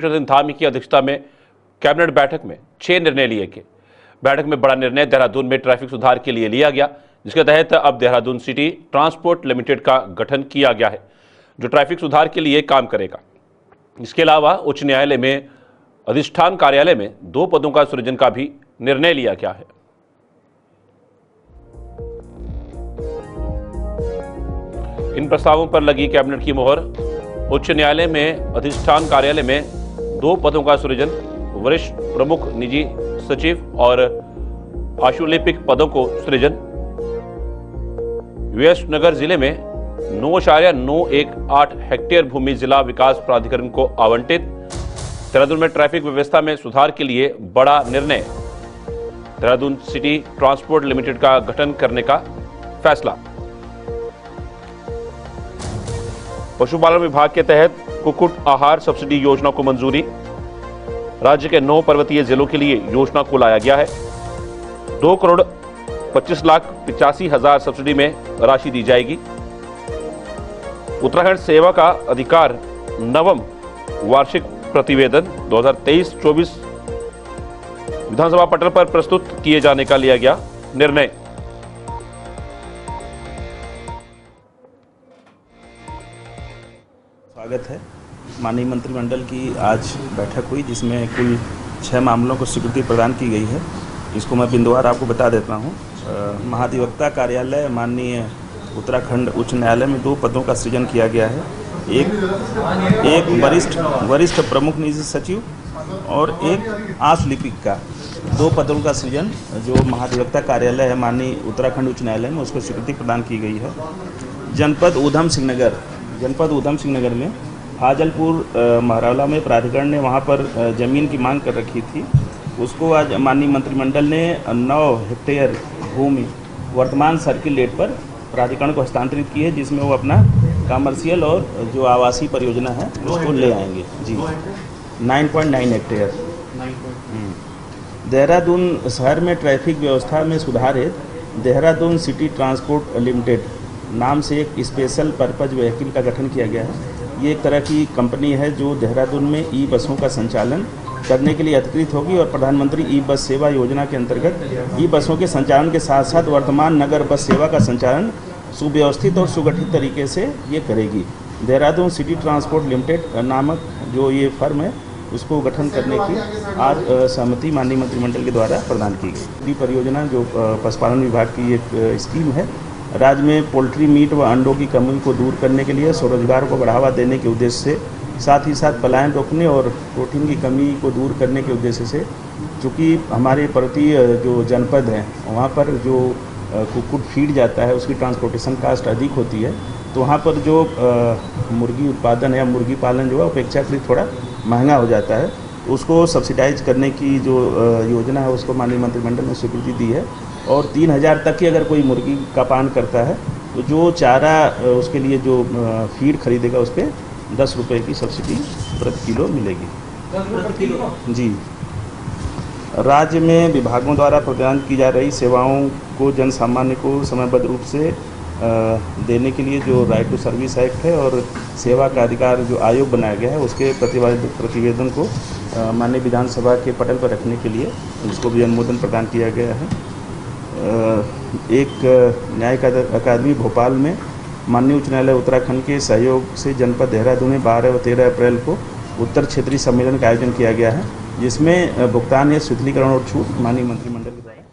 सिंह धामी की अध्यक्षता में कैबिनेट बैठक में 6 निर्णय लिए गए। बैठक में बड़ा निर्णय देहरादून में ट्रैफिक सुधार के लिए लिया गया, जिसके तहत अब देहरादून सिटी ट्रांसपोर्ट लिमिटेड का गठन किया गया है, जो ट्रैफिक सुधार के लिए काम करेगा। इसके अलावा उच्च न्यायालय में अधिष्ठान कार्यालय में 2 पदों का सृजन का भी निर्णय लिया गया है। इन प्रस्तावों पर लगी कैबिनेट की मोहर। उच्च न्यायालय में अधिष्ठान कार्यालय में 2 पदों का सृजन, वरिष्ठ प्रमुख निजी सचिव और आशुलिपिक पदों को सृजन। वेस्ट नगर जिले में 9.918 हेक्टेयर भूमि जिला विकास प्राधिकरण को आवंटित। देहरादून में ट्रैफिक व्यवस्था में सुधार के लिए बड़ा निर्णय, देहरादून सिटी ट्रांसपोर्ट लिमिटेड का गठन करने का फैसला। पशुपालन विभाग के तहत कुक्कुट आहार सब्सिडी योजना को मंजूरी। राज्य के 9 पर्वतीय जिलों के लिए योजना को लाया गया है। 2,25,85,000 सब्सिडी में राशि दी जाएगी। उत्तराखंड सेवा का अधिकार नवम वार्षिक प्रतिवेदन 2023-24 विधानसभा पटल पर प्रस्तुत किए जाने का लिया गया निर्णय। स्वागत है। माननीय मंत्रिमंडल की आज बैठक हुई, जिसमें कुल 6 मामलों को स्वीकृति प्रदान की गई है। इसको मैं बिंदुवार आपको बता देता हूँ। महाधिवक्ता कार्यालय माननीय उत्तराखंड उच्च न्यायालय में 2 पदों का सृजन किया गया है। एक वरिष्ठ प्रमुख निजी सचिव और एक आशुलिपिक का 2 पदों का सृजन जो महाधिवक्ता कार्यालय है माननीय उत्तराखंड उच्च न्यायालय में, उसको स्वीकृति प्रदान की गई है। जनपद ऊधम सिंह नगर में फाजलपुर महरौला में प्राधिकरण ने वहाँ पर ज़मीन की मांग कर रखी थी। उसको आज माननीय मंत्रिमंडल ने 9 हेक्टेयर भूमि वर्तमान सर्किल रेट पर प्राधिकरण को हस्तांतरित की है, जिसमें वो अपना कमर्शियल और जो आवासीय परियोजना है उसको ले आएंगे। जी 9.9 हेक्टेयर। देहरादून शहर में ट्रैफिक व्यवस्था में सुधार है। देहरादून सिटी ट्रांसपोर्ट लिमिटेड नाम से एक स्पेशल पर्पज व्हीकल का गठन किया गया है। ये एक तरह की कंपनी है जो देहरादून में ई बसों का संचालन करने के लिए अधिकृत होगी और प्रधानमंत्री ई बस सेवा योजना के अंतर्गत ई बसों के संचालन के साथ साथ वर्तमान नगर बस सेवा का संचालन सुव्यवस्थित और सुगठित तरीके से ये करेगी। देहरादून सिटी ट्रांसपोर्ट लिमिटेड नामक जो ये फर्म है, उसको गठन करने की आज सहमति माननीय मंत्रिमंडल के द्वारा प्रदान की गई। ये परियोजना जो पशुपालन विभाग की एक स्कीम है, राज्य में पोल्ट्री मीट व अंडों की कमी को दूर करने के लिए स्वरोजगार को बढ़ावा देने के उद्देश्य से, साथ ही साथ पलायन रोकने और प्रोटीन की कमी को दूर करने के उद्देश्य से, चूँकि हमारे पर्वतीय जो जनपद हैं वहाँ पर जो कुक्कुट फीड जाता है उसकी ट्रांसपोर्टेशन कास्ट अधिक होती है, तो वहाँ पर जो मुर्गी उत्पादन या मुर्गी पालन जो है अपेक्षाकृत थोड़ा महंगा हो जाता है। उसको सब्सिडाइज करने की जो योजना है उसको माननीय मंत्रिमंडल ने स्वीकृति दी है और 3,000 तक की अगर कोई मुर्गी का पालन करता है तो जो चारा उसके लिए जो फीड खरीदेगा उस पर 10 रुपये की सब्सिडी प्रति किलो मिलेगी। 10 रुपये प्रति किलो? जी। राज्य में विभागों द्वारा प्रदान की जा रही सेवाओं को जन सामान्य को समयबद्ध रूप से देने के लिए जो राइट टू सर्विस एक्ट है और सेवा का अधिकार जो आयोग बनाया गया है, उसके प्रतिवेदन को माननीय विधानसभा के पटल पर रखने के लिए उसको भी अनुमोदन प्रदान किया गया है। एक न्यायिक अकादमी भोपाल में माननीय उच्च न्यायालय उत्तराखंड के सहयोग से जनपद देहरादून में 12 व 13 अप्रैल को उत्तर क्षेत्रीय सम्मेलन का आयोजन किया गया है, जिसमें भुगतान या शिथिलीकरण और छूट माननीय मंत्रिमंडल के द्वारा